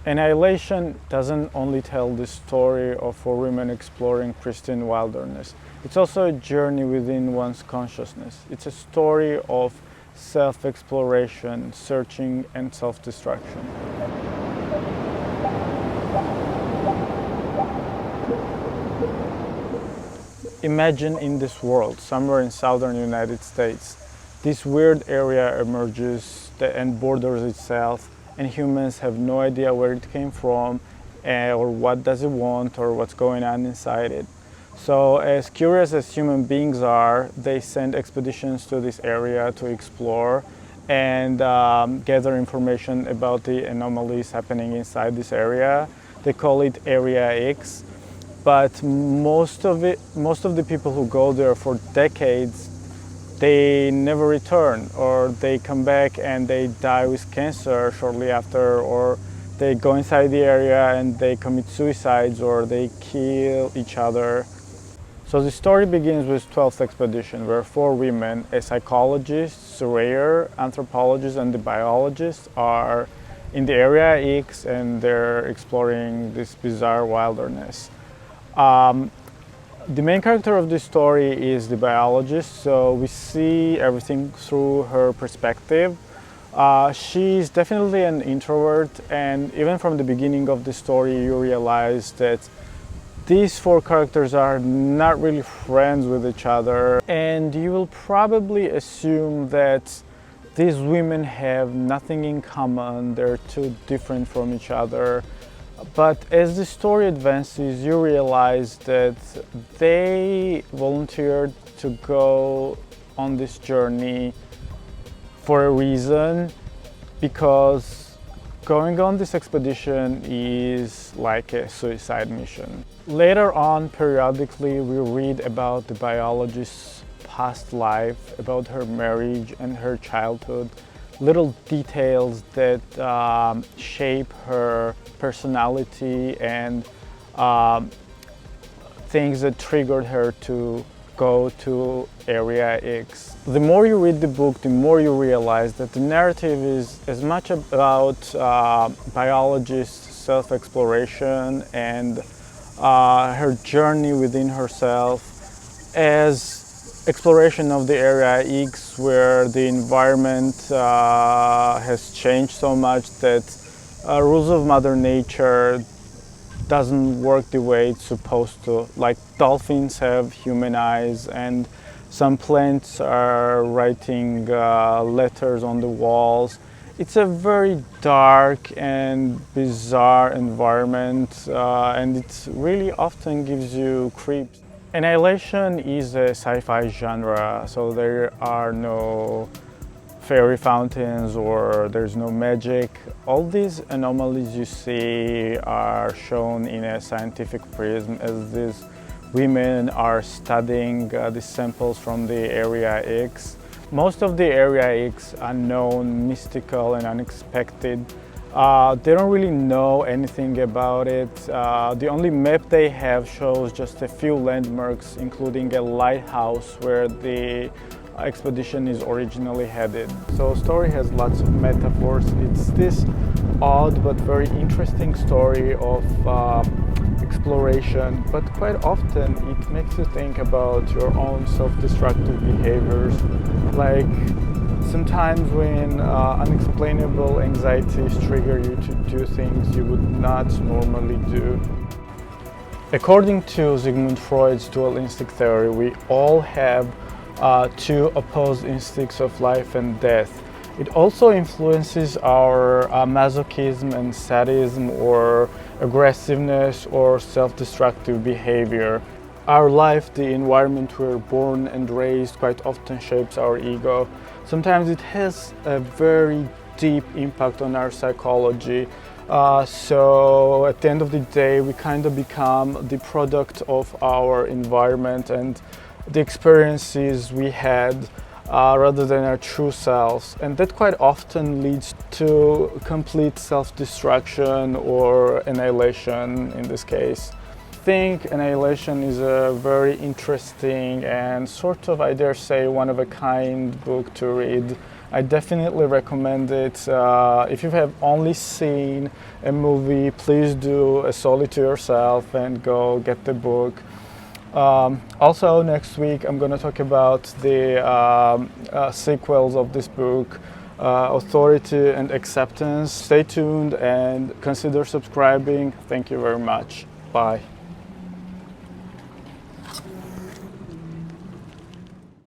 Annihilation doesn't only tell the story of four women exploring pristine wilderness. It's also a journey within one's consciousness. It's a story of self-exploration, searching, and self-destruction. Imagine in this world, somewhere in southern United States, this weird area emerges and borders itself, and humans have no idea where it came from or what does it want or what's going on inside it. So as curious as human beings are, they send expeditions to this area to explore and gather information about the anomalies happening inside this area. They call it Area X. But most of the people who go there for decades, they never return, or they come back and they die with cancer shortly after, or they go inside the area and they commit suicides, or they kill each other. So the story begins with 12th expedition, where four women, a psychologist, surveyor, anthropologist, and the biologist are in the Area X, and they're exploring this bizarre wilderness. The main character of this story is the biologist, so we see everything through her perspective. She's definitely an introvert, and even from the beginning of the story you realize that these four characters are not really friends with each other, and you will probably assume that these women have nothing in common, they're too different from each other. But as the story advances, you realize that they volunteered to go on this journey for a reason, because going on this expedition is like a suicide mission. Later on, periodically, we read about the biologist's past life, about her marriage and her childhood, little details that shape her personality and things that triggered her to go to Area X. The more you read the book, the more you realize that the narrative is as much about biologist's self-exploration and her journey within herself as exploration of the Area X, where the environment has changed so much that rules of Mother Nature doesn't work the way it's supposed to. Like dolphins have human eyes, and some plants are writing letters on the walls. It's a very dark and bizarre environment, and it really often gives you creeps. Annihilation is a sci-fi genre, so there are no fairy fountains or there's no magic. All these anomalies you see are shown in a scientific prism, as these women are studying the samples from the Area X. Most of the Area X are known, mystical and unexpected. They don't really know anything about it. The only map they have shows just a few landmarks, including a lighthouse where the expedition is originally headed. So the story has lots of metaphors. It's this odd but very interesting story of exploration, but quite often it makes you think about your own self-destructive behaviors. Like sometimes when unexplainable anxieties trigger you to do things you would not normally do. According to Sigmund Freud's dual instinct theory, we all have two opposed instincts of life and death. It also influences our masochism and sadism, or aggressiveness or self-destructive behavior. Our life, the environment we're born and raised, quite often shapes our ego. Sometimes it has a very deep impact on our psychology. So at the end of the day, we kind of become the product of our environment and the experiences we had, rather than our true selves. And that quite often leads to complete self-destruction or annihilation in this case. I think Annihilation is a very interesting and sort of, I dare say, one-of-a-kind book to read. I definitely recommend it. If you have only seen a movie, please do a solid to yourself and go get the book. Also, next week I'm going to talk about the sequels of this book, Authority and Acceptance. Stay tuned and consider subscribing. Thank you very much. Bye.